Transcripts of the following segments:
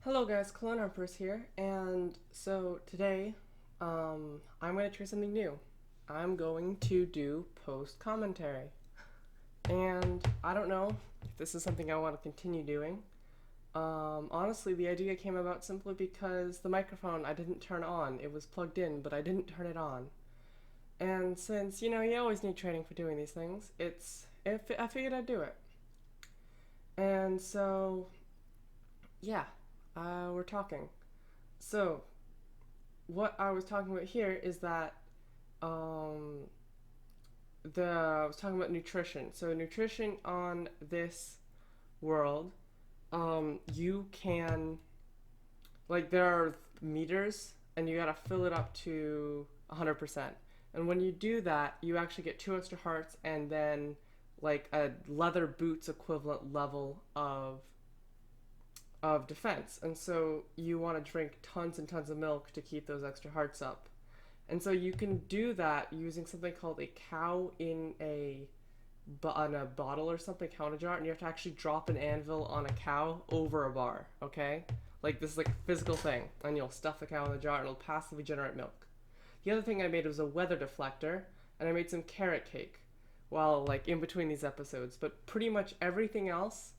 Hello guys, Clone Empress here, and so today, I'm going to try something new. I'm going to do post commentary, and I don't know if this is something I want to continue doing. Honestly, the idea came about simply because the microphone I didn't turn on. It was plugged in, but I didn't turn it on. And since you always need training for doing these things, I figured I'd do it. And so yeah, we're talking. So what I was talking about here is that um, I was talking about nutrition. So nutrition on this world, you can there are meters, and you gotta fill it up to 100%. And when you do that, you actually get two extra hearts, and then like a leather boots equivalent level of defense. And so you want to drink tons and tons of milk to keep those extra hearts up. And so you can do that using something called a cow in a bottle or something, cow in a jar, and you have to actually drop an anvil on a cow over a bar, okay? Like this is like a physical thing, and you'll stuff the cow in the jar and it'll passively generate milk. The other thing I made was a weather deflector, and I made some carrot cake while like in between these episodes. But pretty much everything else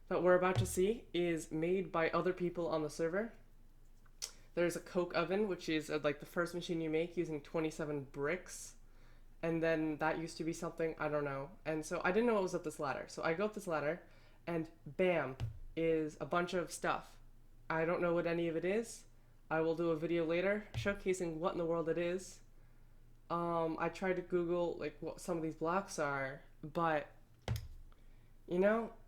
that we're about to see is made by other people on the server. There's a coke oven, which is like the first machine you make using 27 bricks. And then that used to be something, I don't know. And so I didn't know what was up this ladder. So I go up this ladder, and bam, is a bunch of stuff. I don't know what any of it is. I will do a video later showcasing what in the world it is. I tried to Google like what some of these blocks are, but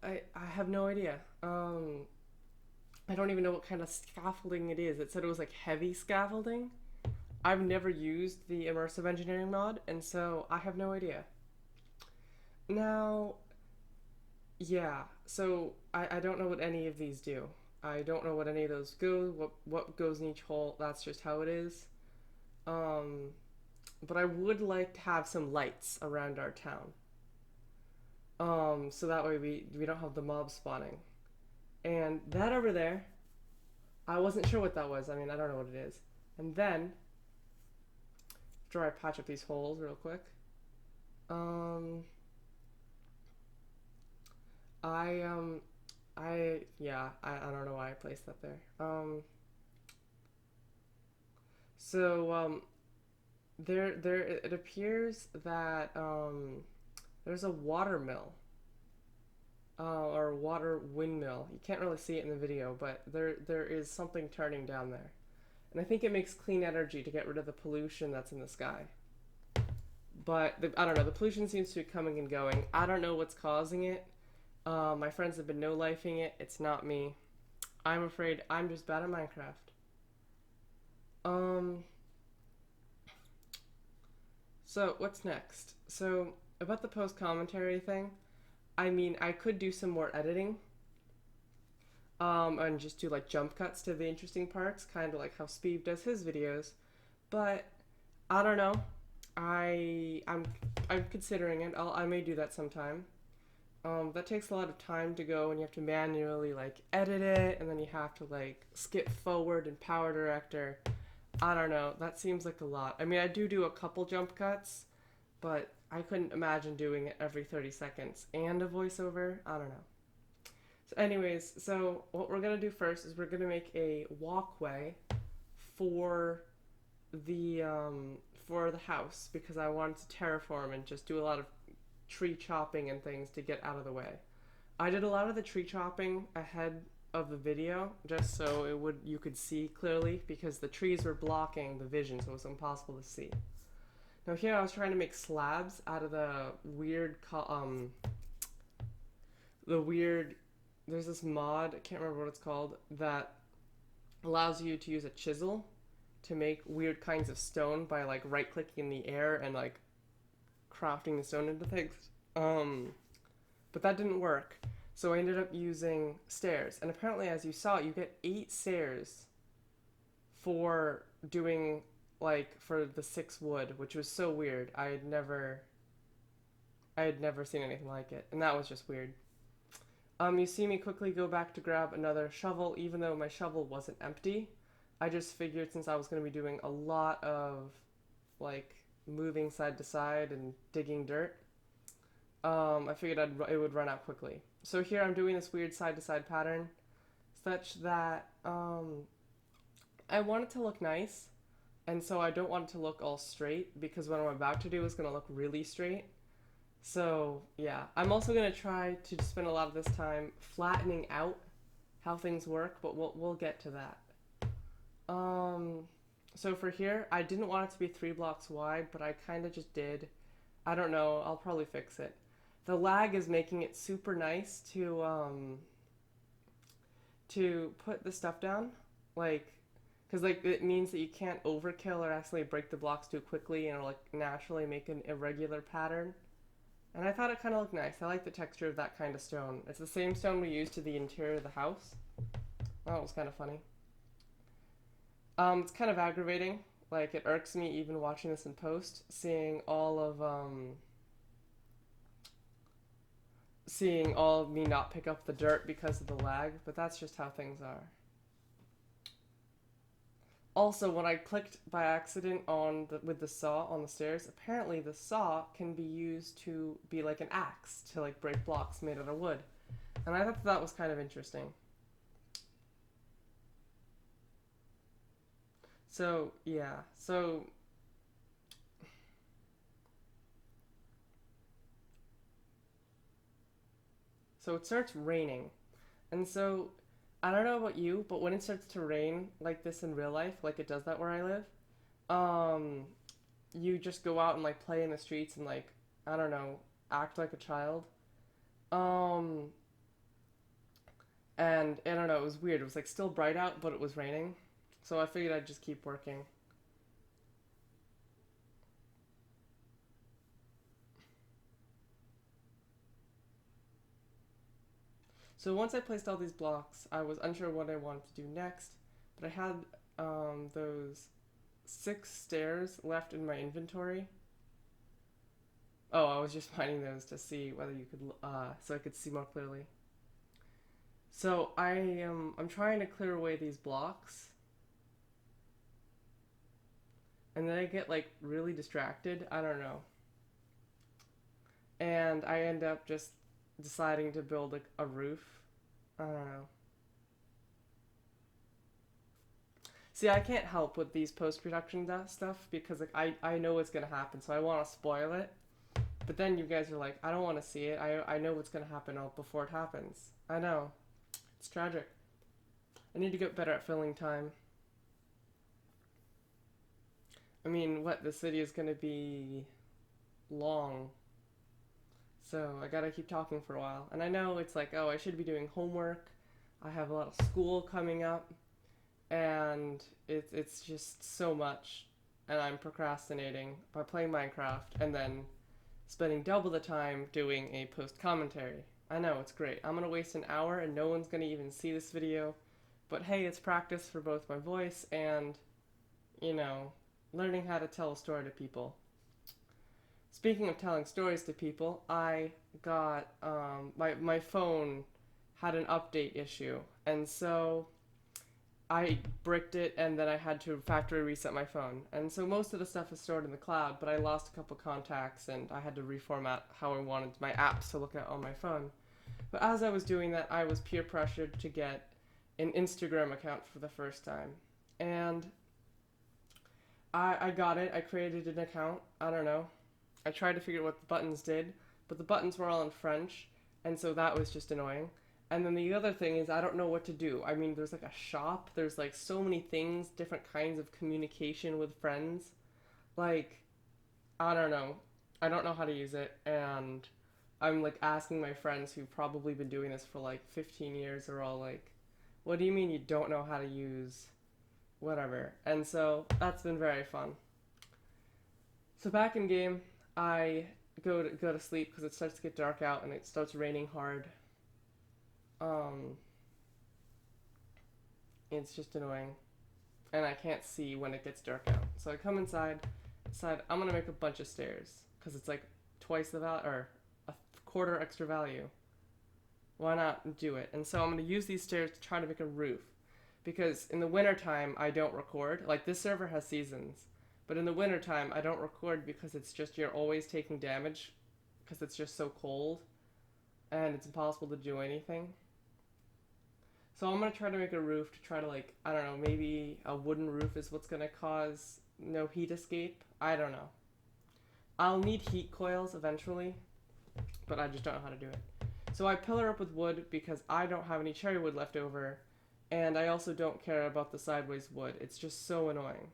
I have no idea. I don't even know what kind of scaffolding it is. It said it was like heavy scaffolding. I've never used the immersive engineering mod, and so I have no idea. Now, yeah, so I don't know what any of these do. I don't know what any of those go, what goes in each hole. That's just how it is. Um, but I would like to have some lights around our town. So that way we don't have the mob spawning. And that over there, I wasn't sure what that was. I mean, I don't know what it is. And then after I patch up these holes real quick, um, I I don't know why I placed that there. So there it appears that there's a water mill, or water windmill. You can't really see it in the video, but there is something turning down there, and I think it makes clean energy to get rid of the pollution that's in the sky. But I don't know. The pollution seems to be coming and going. I don't know what's causing it. My friends have been no-lifing it. It's not me. I'm afraid I'm just bad at Minecraft. Um, so what's next? So about the post commentary thing, I mean, I could do some more editing, and just do like jump cuts to the interesting parts, kind of like how Speed does his videos. But I don't know. I'm considering it. I may do that sometime. That takes a lot of time to go, and you have to manually like edit it, and then you have to like skip forward in Power Director. I don't know. That seems like a lot. I mean, I do a couple jump cuts, but I couldn't imagine doing it every 30 seconds and a voiceover. I don't know. So, anyways, so what we're gonna do first is we're gonna make a walkway for the house, because I wanted to terraform and just do a lot of tree chopping and things to get out of the way. I did a lot of the tree chopping ahead of the video just so you could see clearly, because the trees were blocking the vision, so it was impossible to see. Now here I was trying to make slabs out of the weird there's this mod, I can't remember what it's called, that allows you to use a chisel to make weird kinds of stone by like right clicking in the air and like crafting the stone into things. Um, but that didn't work. So I ended up using stairs. And apparently, as you saw, you get 8 stairs for doing for the 6 wood, which was so weird. I had never seen anything like it, and that was just weird. You see me quickly go back to grab another shovel, even though my shovel wasn't empty. I just figured since I was going to be doing a lot of like moving side to side and digging dirt, I figured it would run out quickly. So here I'm doing this weird side to side pattern, such that I want it to look nice, and so I don't want it to look all straight because what I'm about to do is going to look really straight. So yeah, I'm also going to try to spend a lot of this time flattening out how things work, but we'll get to that. So for here, I didn't want it to be 3 blocks wide, but I kind of just did. I don't know. I'll probably fix it. The lag is making it super nice to put the stuff down, like, because like it means that you can't overkill or accidentally break the blocks too quickly and like naturally make an irregular pattern. And I thought it kind of looked nice. I like the texture of that kind of stone. It's the same stone we used to the interior of the house. That was kind of funny. It's kind of aggravating. Like, it irks me even watching this in post, seeing all of me not pick up the dirt because of the lag, but that's just how things are. Also, when I clicked by accident with the saw on the stairs, apparently the saw can be used to be like an axe to like break blocks made out of wood. And I thought that was kind of interesting. So, yeah. So it starts raining. And so I don't know about you, but when it starts to rain like this in real life, like it does that where I live, um you just go out and like play in the streets and like I don't know, act like a child. Um and I don't know, it was weird. It was like still bright out, but it was raining. So I figured I'd just keep working. So once I placed all these blocks, I was unsure what I wanted to do next, but I had those 6 stairs left in my inventory. Oh, I was just finding those to see whether you could, so I could see more clearly. So I'm trying to clear away these blocks, and then I get like really distracted. I don't know, and I end up just deciding to build like a roof. I don't know. See, I can't help with these post production stuff because like I know what's gonna happen, so I want to spoil it. But then you guys are like, I don't want to see it. I know what's gonna happen before it happens. I know. It's tragic. I need to get better at filling time. I mean, what, the city is gonna be long, so I gotta keep talking for a while. And I know it's like, oh, I should be doing homework. I have a lot of school coming up, and it's just so much, and I'm procrastinating by playing Minecraft and then spending double the time doing a post commentary. I know, it's great. I'm gonna waste an hour and no one's gonna even see this video, but hey, it's practice for both my voice and, you know, learning how to tell a story to people. Speaking of telling stories to people, I got my phone had an update issue, and so I bricked it, and then I had to factory reset my phone. And so most of the stuff is stored in the cloud, but I lost a couple contacts, and I had to reformat how I wanted my apps to look at on my phone. But as I was doing that, I was peer pressured to get an Instagram account for the first time, and I got it. I created an account. I don't know. I tried to figure out what the buttons did, but the buttons were all in French, and so that was just annoying. And then the other thing is I don't know what to do. I mean, there's like a shop, there's like so many things, different kinds of communication with friends. Like, I don't know. I don't know how to use it, and I'm like asking my friends who've probably been doing this for like 15 years, are all like, what do you mean you don't know how to use whatever? And so that's been very fun. So back in game, I go to sleep because it starts to get dark out and it starts raining hard. Um, it's just annoying, and I can't see when it gets dark out. So I come inside, decide I'm gonna make a bunch of stairs because it's like twice the value or a quarter extra value. Why not do it? And so I'm going to use these stairs to try to make a roof. Because in the wintertime, I don't record. Like, this server has seasons. But in the wintertime, I don't record because it's just you're always taking damage because it's just so cold and it's impossible to do anything. So I'm going to try to make a roof to try to, like, I don't know, maybe a wooden roof is what's going to cause no heat escape. I don't know. I'll need heat coils eventually, but I just don't know how to do it. So I pillar up with wood because I don't have any cherry wood left over, and I also don't care about the sideways wood. It's just so annoying.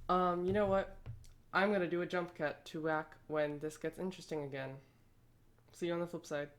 You know what? I'm gonna do a jump cut to whack when this gets interesting again. See you on the flip side.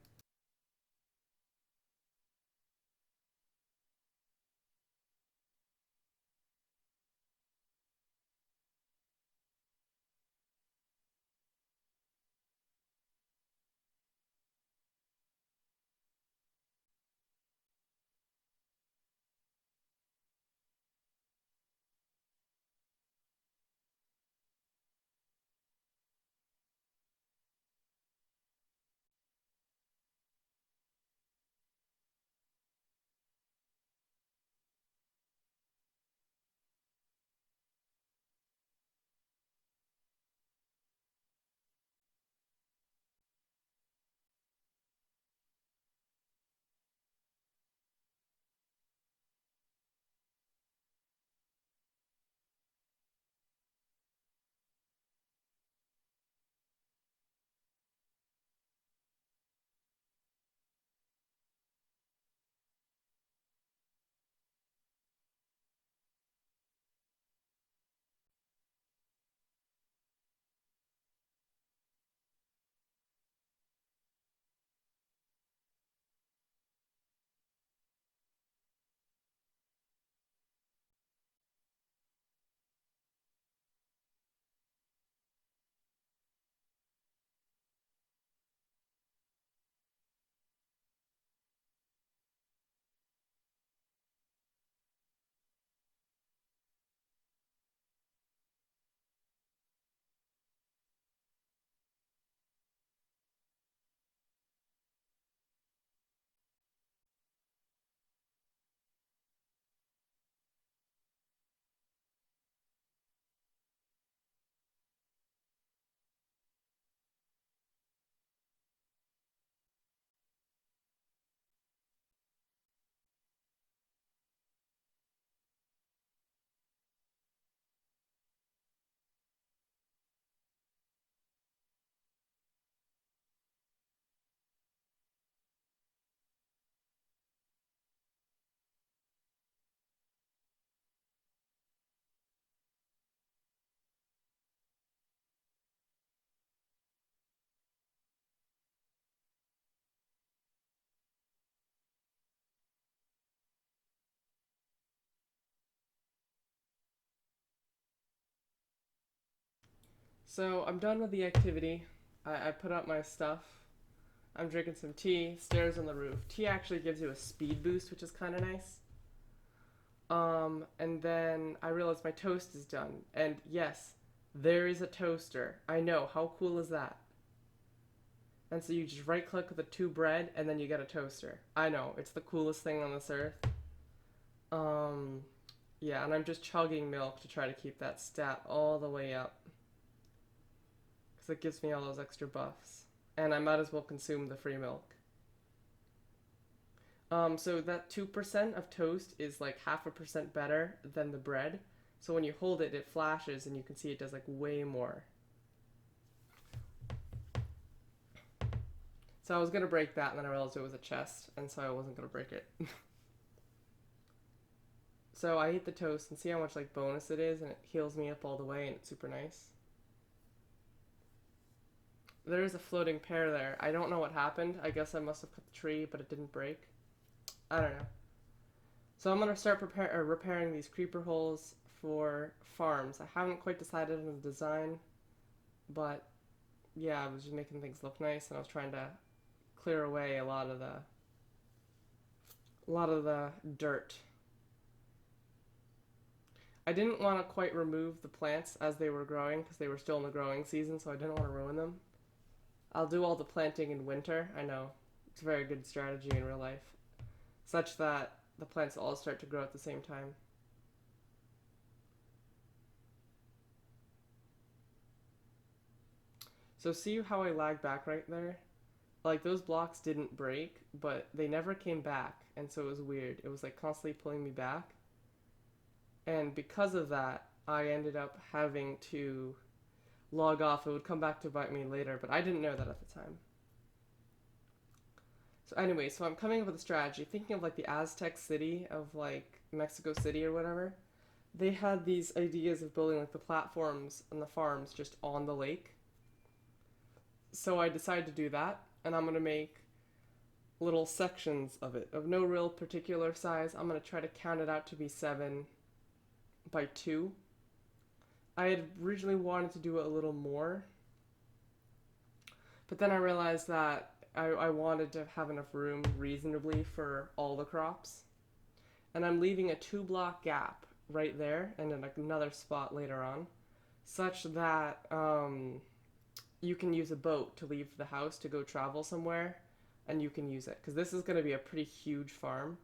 So I'm done with the activity. I put up my stuff. I'm drinking some tea, stairs on the roof. Tea actually gives you a speed boost, which is kind of nice. And then I realized my toast is done. And yes, there is a toaster. I know, how cool is that? And so you just right click with the two bread and then you get a toaster. I know, it's the coolest thing on this earth. Um, yeah, and I'm just chugging milk to try to keep that stat all the way up. Because it gives me all those extra buffs. And I might as well consume the free milk. So that 2% of toast is like half a percent better than the bread. So when you hold it, it flashes and you can see it does like way more. So I was gonna break that and then I realized it was a chest and so I wasn't gonna break it. So I eat the toast and see how much like bonus it is and it heals me up all the way and it's super nice. There is a floating pear there. I don't know what happened. I guess I must have cut the tree but it didn't break. I don't know. So I'm gonna start repairing these creeper holes for farms. I haven't quite decided on the design, but yeah, I was just making things look nice, and I was trying to clear away a lot of the dirt. I didn't want to quite remove the plants as they were growing because they were still in the growing season, so I didn't want to ruin them. I'll do all the planting in winter. I know it's a very good strategy in real life, such that the plants all start to grow at the same time. So see how I lag back right there? Like those blocks didn't break, but they never came back, and so it was weird. It was like constantly pulling me back. And because of that, I ended up having to log off. It would come back to bite me later, but I didn't know that at the time. So anyway, so I'm coming up with a strategy, thinking of like the Aztec city of like Mexico City or whatever. They had these ideas of building like the platforms and the farms just on the lake. So I decided to do that, and I'm gonna make little sections of it of no real particular size. I'm gonna try to count it out to be 7 by 2. I had originally wanted to do it a little more, but then I realized that I wanted to have enough room reasonably for all the crops. And I'm leaving a 2 block gap right there and then another spot later on, such that you can use a boat to leave the house to go travel somewhere, and you can use it. Because this is going to be a pretty huge farm.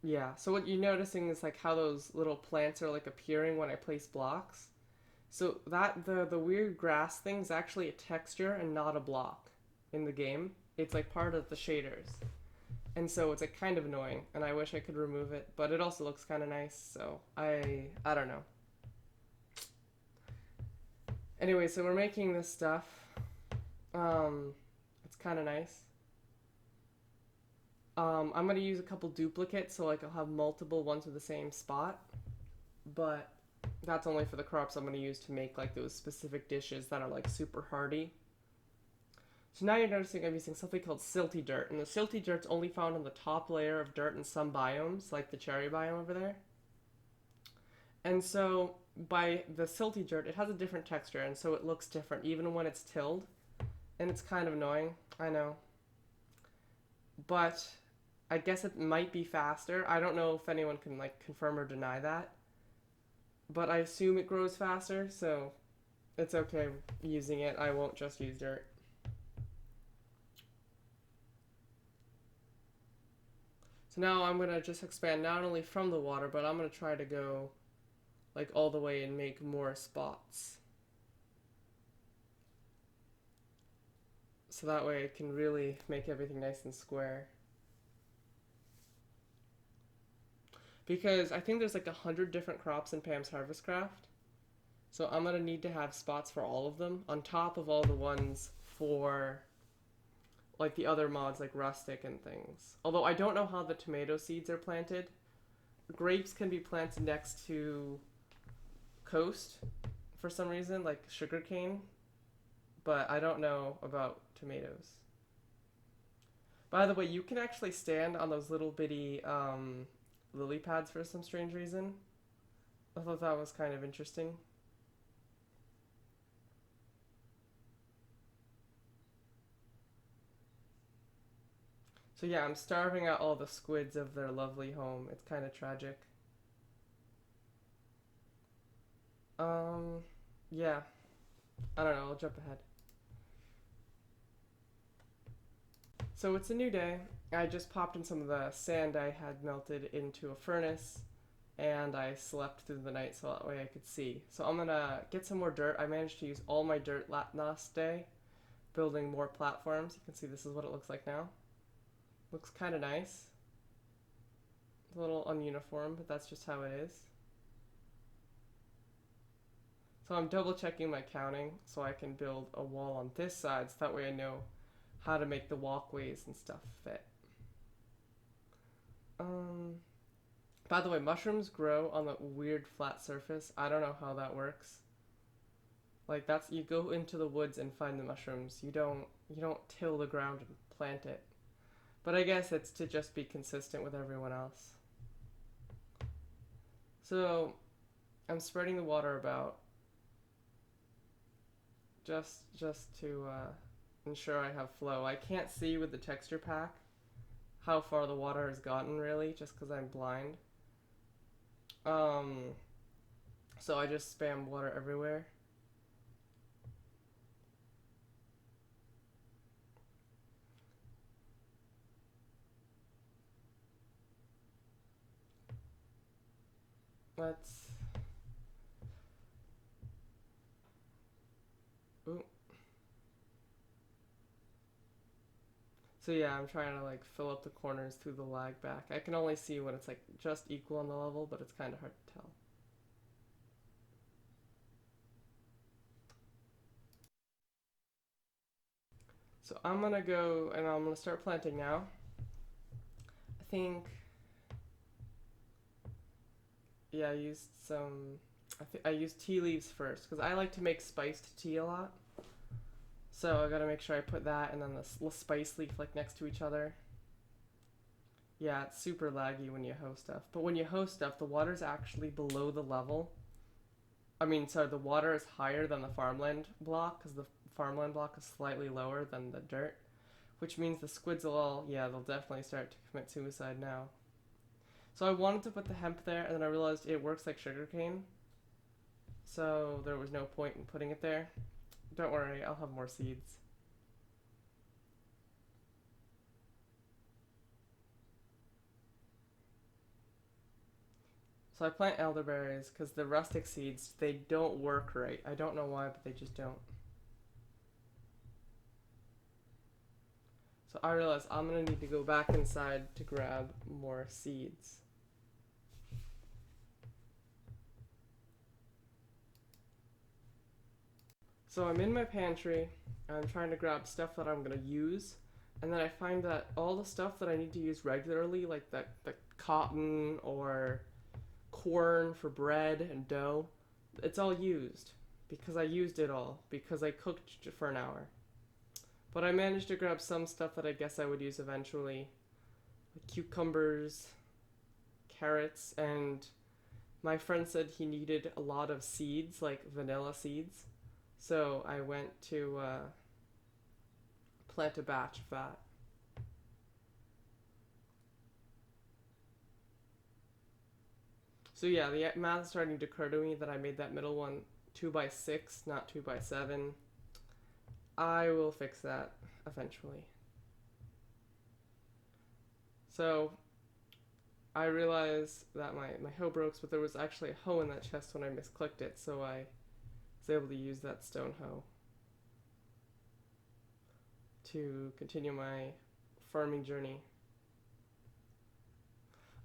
Yeah, so what you're noticing is like how those little plants are like appearing when I place blocks. So that the weird grass thing is actually a texture and not a block in the game. It's like part of the shaders. And so it's like kind of annoying, and I wish I could remove it, but it also looks kind of nice, so I don't know. Anyway, so we're making this stuff. It's kind of nice. I'm gonna use a couple duplicates, so like I'll have multiple ones with the same spot, but that's only for the crops I'm gonna use to make like those specific dishes that are like super hardy. So now you're noticing I'm using something called silty dirt, and the silty dirt's only found on the top layer of dirt in some biomes, like the cherry biome over there. And so by the silty dirt, it has a different texture, and so it looks different even when it's tilled, and it's kind of annoying, I know. But I guess it might be faster. I don't know if anyone can like confirm or deny that, but I assume it grows faster, so it's okay using it. I won't just use dirt. So now I'm gonna just expand not only from the water, but I'm gonna try to go like all the way and make more spots. So that way I can really make everything nice and square. Because I think there's like 100 different crops in Pam's Harvestcraft. So I'm gonna need to have spots for all of them, on top of all the ones for like the other mods like rustic and things. Although I don't know how the tomato seeds are planted. Grapes can be planted next to coast for some reason, like sugarcane, but I don't know about tomatoes. By the way, you can actually stand on those little bitty lily pads for some strange reason. I thought that was kind of interesting. So yeah, I'm starving out all the squids of their lovely home. It's kind of tragic. Um, yeah, I don't know. I'll jump ahead. So it's a new day. I just popped in some of the sand I had melted into a furnace, and I slept through the night so that way I could see. So I'm gonna get some more dirt. I managed to use all my dirt last day, building more platforms. You can see this is what it looks like now. Looks kind of nice. A little ununiform, but that's just how it is. So I'm double checking my counting so I can build a wall on this side so that way I know how to make the walkways and stuff fit. Um, by the way, mushrooms grow on the weird flat surface. I don't know how that works. Like that's you go into the woods and find the mushrooms. You don't till the ground and plant it. But I guess it's to just be consistent with everyone else. So I'm spreading the water about just to ensure I have flow. I can't see with the texture pack how far the water has gotten really, just because I'm blind. Um, so I just spam water everywhere. let's... Ooh. So yeah, I'm trying to like fill up the corners through the lag back. I can only see when it's like just equal on the level, but it's kind of hard to tell. So I'm gonna go and I'm gonna start planting now. I think, yeah, I used some, I used tea leaves first because I like to make spiced tea a lot. So I gotta make sure I put that and then the spice leaf like next to each other. Yeah, it's super laggy when you hoe stuff. But when you hoe stuff, the water's actually below the level. I mean, sorry, the water is higher than the farmland block because the farmland block is slightly lower than the dirt, which means the squids will all, yeah, they'll definitely start to commit suicide now. So I wanted to put the hemp there, and then I realized it works like sugarcane. So there was no point in putting it there. Don't worry, I'll have more seeds. So I plant elderberries because the rustic seeds, they don't work right. I don't know why, but they just don't. So I realize I'm gonna need to go back inside to grab more seeds. So I'm in my pantry, I'm trying to grab stuff that I'm gonna use, and then I find that all the stuff that I need to use regularly, like the cotton or corn for bread and dough, it's all used because I used it all because I cooked for an hour. But I managed to grab some stuff that I guess I would use eventually, like cucumbers, carrots, and my friend said he needed a lot of seeds, like vanilla seeds. So I went to plant a batch of that. So yeah, the math is starting to occur to me that I made that middle one 2x6, not 2x7. I will fix that eventually. So I realized that my hoe broke, but there was actually a hoe in that chest when I misclicked it, so I was able to use that stone hoe to continue my farming journey.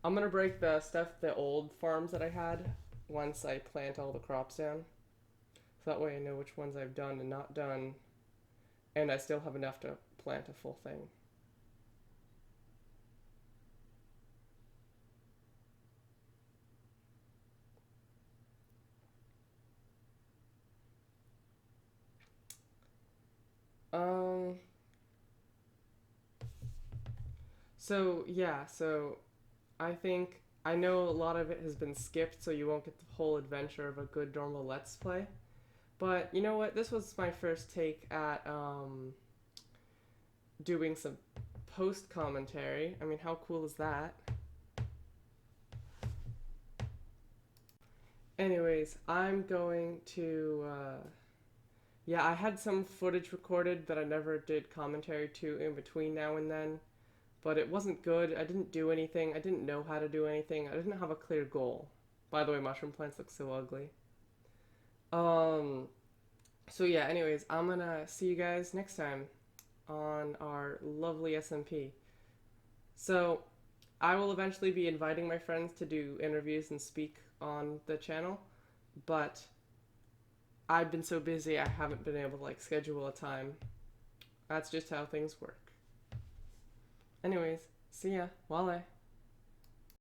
I'm gonna break the old farms that I had once I plant all the crops down. So that way I know which ones I've done and not done, and I still have enough to plant a full thing. Um, so yeah, so I think I know a lot of it has been skipped, so you won't get the whole adventure of a good normal Let's Play. But you know what? This was my first take at doing some post commentary. I mean, how cool is that? Anyways, I'm going to. Yeah, I had some footage recorded that I never did commentary to in between now and then, but it wasn't good. I didn't do anything. I didn't know how to do anything. I didn't have a clear goal. By the way, mushroom plants look so ugly. Um, so yeah, anyways, I'm gonna see you guys next time on our lovely SMP. So, I will eventually be inviting my friends to do interviews and speak on the channel, but I've been so busy I haven't been able to like schedule a time. That's just how things work. Anyways, see ya. Wale.